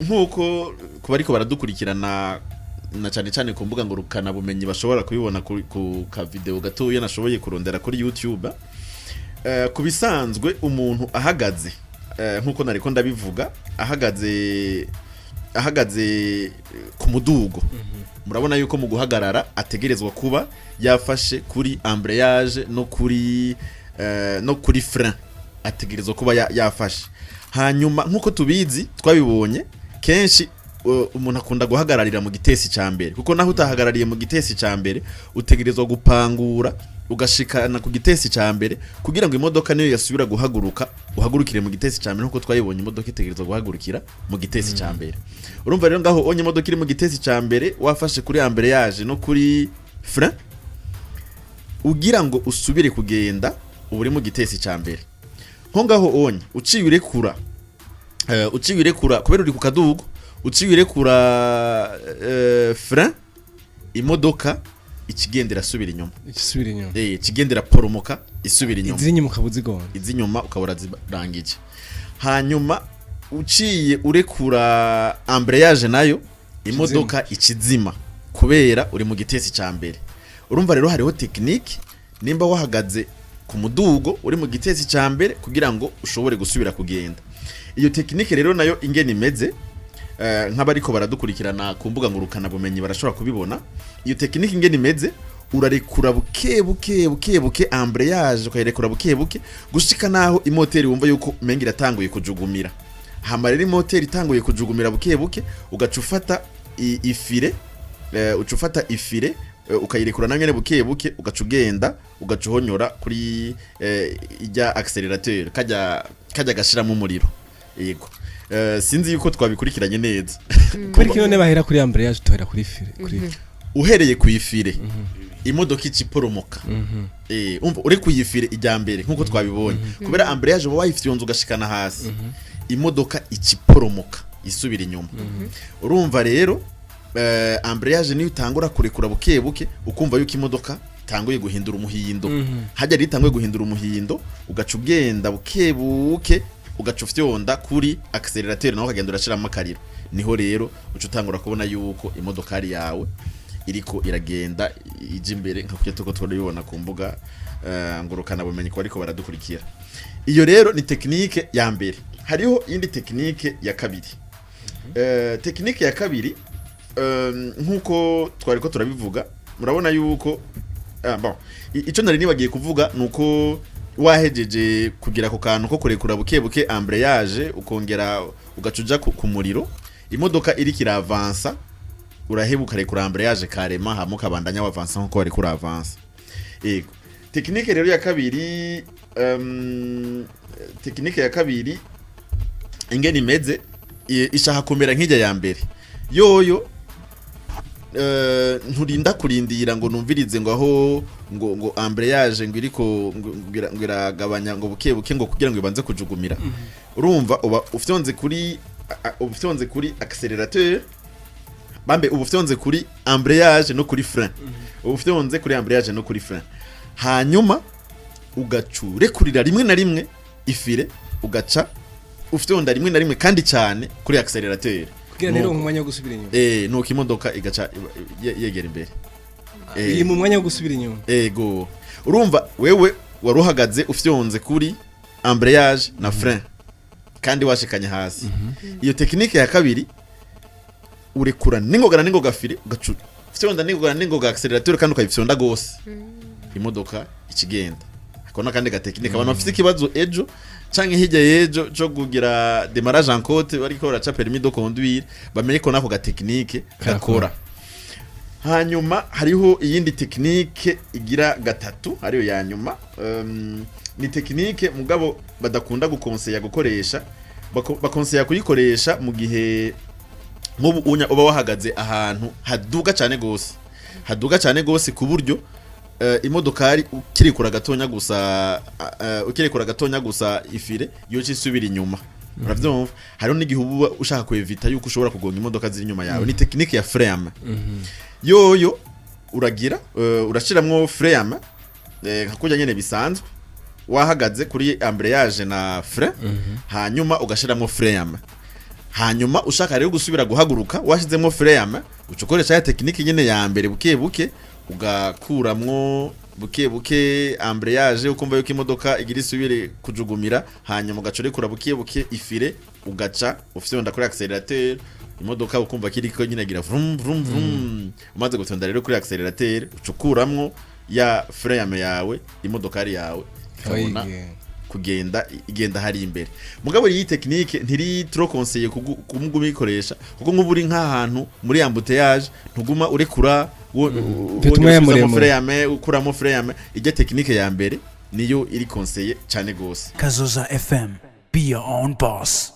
nkuko kuba ariko baradukurikirana na cyane cyane ku mbuga ngurukana bumenyi bashobora kubibona ku ka video gatoya nashoboye kurondera kuri YouTube. Kubisanzwe umuntu ahagaze nkuko nariko ndabivuga ahagaze ku mudugo murabona yuko mu guhagarara ategerezwa kuba yafashe kuri embrayage no kuri frein ategerezwa kuba yafashe. Hanyuma nkuko tubizi twabibonye kenshi umuntu akunda guhagararira mu gitesi cyambere kuko naho utahagarariye mu gitesi cyambere utegerezwa gupangura ugashikana ku gitesi cyambere kugira ngo imodoka niyo yasubira guhaguruka uhagurukire mu gitesi cyambere nkuko twayibonye imodoka itegerezwa guhagurukira mu gitesi cyambere. Urumva rero ngaho onye imodoka iri mu gitesi cyambere wafashe kuri embrayage no kuri frein ugira ngo usubire kugenda uburi mu gitesi cyambere. Nko ngaho onye uciye urekura kubera uri ku kadugo uciye urekura frein imodoka ikigendera subira inyuma ikigendera poromoka isubira inyuma izinyuma ukabuzigonga izinyuma ukabura zirangije. Hanyuma uciye urekura embrayage nayo imodoka ikizima kubera uri mu gitesi cyambere. Urumva rero hariho technique nimba wahagaze ku mudugo uri mu gitesi cyambere kugira ngo ushobore gusubira kugenda. Iyo technique rero nayo ingene imeze nk'abariko baradukurikirana ku mbuga ngurukana bumenyi barashobora kubibona. Iyo technique ingene imeze urarekura buke embrayage ukayirekura buke gushika naho imoteri wumva yuko mengi iratanguye kujugumira. Hama rero imoteri itanguye kujugumira buke ugacufata ifire ifire ukayirekura nanyene buke ugacugenda ugacuhonyora kuri ijya accelerateur kajya gashiramo umuriro. Yego sinzi yuko twabikurikiranye neza kuri kino ne bahera kuri embrayage tuhera kuri fire uhereye ku ifire imodoka iciporomoka umva uri ku ifire ijya mbere nkuko twabibonye kubera embrayage uba wayifyonza ugashikana hasi imodoka iciporomoka isubira inyuma. Urumva rero embrayage niyo utangura kurekura buke ukumva yuko imodoka tanguye guhindura umuhindo hajya ritanguye guhindura umuhindo ugacugenda buke ugacufyonda kuri accelerateur naho kagenda urashiramo akariro niho rero ucutangura kubona yuko imodoka ari yawe iriko iragenda ije imbere nka kujya tuko twabibona ku mbuga ngurukana bumenyi ko ariko baradukurikira. Iyo rero ni technique ya mbere. Hariho indi technique ya kabiri. Technique ya kabiri nkuko twariko turabivuga murabona yuko ico nari nibagiye kuvuga nuko wahejeje kugira ku kantu ko kurekura buke embrayage ukongera ugacuja ku muriro imodoka iri kiravansa urahebuka rekura embrayage karema hamo kabandanya wavansa nko ari kuri avansa. Yego technique rero ya kabiri technique ya kabiri ingene imeze ishaka kumera nk'ijya ya mbere yoyo nturinda kurindira ngo numvirize ngo aho ngo embrayage ngo iriko ngiragabanya ngo buke ngo kugira ngo ibanze kujugumira. Urumva uba ufyonze kuri accelerateur bambe uba ufyonze kuri embrayage no kuri frein uba ufyonze kuri embrayage no kuri frein hanyuma ugacurekurira rimwe na rimwe ifire ugaca ufyonda rimwe na rimwe kandi cyane kuri accelerateur kugira rero umwanya wo gusubira inyuma nuko imodoka igaca yegera imbere iri mu mwanya wo gusubira inyuma. Ego urumva wewe waruhagaze ufyonze kuri embrayage na frein kandi washikanye hasi. Iyo technique ya kabiri urekura ningoga fire ugacu ufyonda ningoga accelerateur kandi ukayifyonda gose imodoka ikigenda. Akona kandi ga technique abantu bafite ikibazo ejo canke hirya yejo cyo kugira démarrage en côte bariko baraca permis de conduire bamenye ko nako ga technique gakora. Hanyuma hariho iyindi technique igira gatatu hariyo ya nyuma ni technique mugabo badakunda gukonseya gukoresha bakonseya kuyikoresha mu gihe nk'ubu uba wahagaze ahantu haduga cyane gose ku buryo imodokari ukirekura gatonya gusa ifire yo cisubira inyuma. Uravyumva hariho n'igihe uba ushaka kwevita yuko ushobora kugonga imodoka ziri inyuma yawe ni technique ya frein yoyo uragira urashiramwo frein nkakujya nyene bisanzwe wahagaze kuri embrayage na frein hanyuma ugashiramwo frein hanyuma ushaka rero gusubira guhaguruka washizemo frame ucokoresha ya technique nyene ya mbere buke buke ugakuramwo buke buke embrayage ukumva yuko imodoka igira isubire kujugumira hanyuma ugacorekura buke buke ifire ugaca ufite kuri accelerateur imodoka ukumva kiriko nyine agira vrum vrum vrum umaze gutonda rero kuri accelerateur ucukuramwo ya frame yawe imodoka ari yawe ikabona kugenda igenda hari imbere mugabo iyi technique ntiri trop conseiller kumuguma ikoresha kuko nk'uburi nk'ahantu muri embouteillage ntuguma urekura wo frame ukuramo frame ijya technique ya mbere niyo iri conseiller cyane gose. Kazoza FM, be your own boss.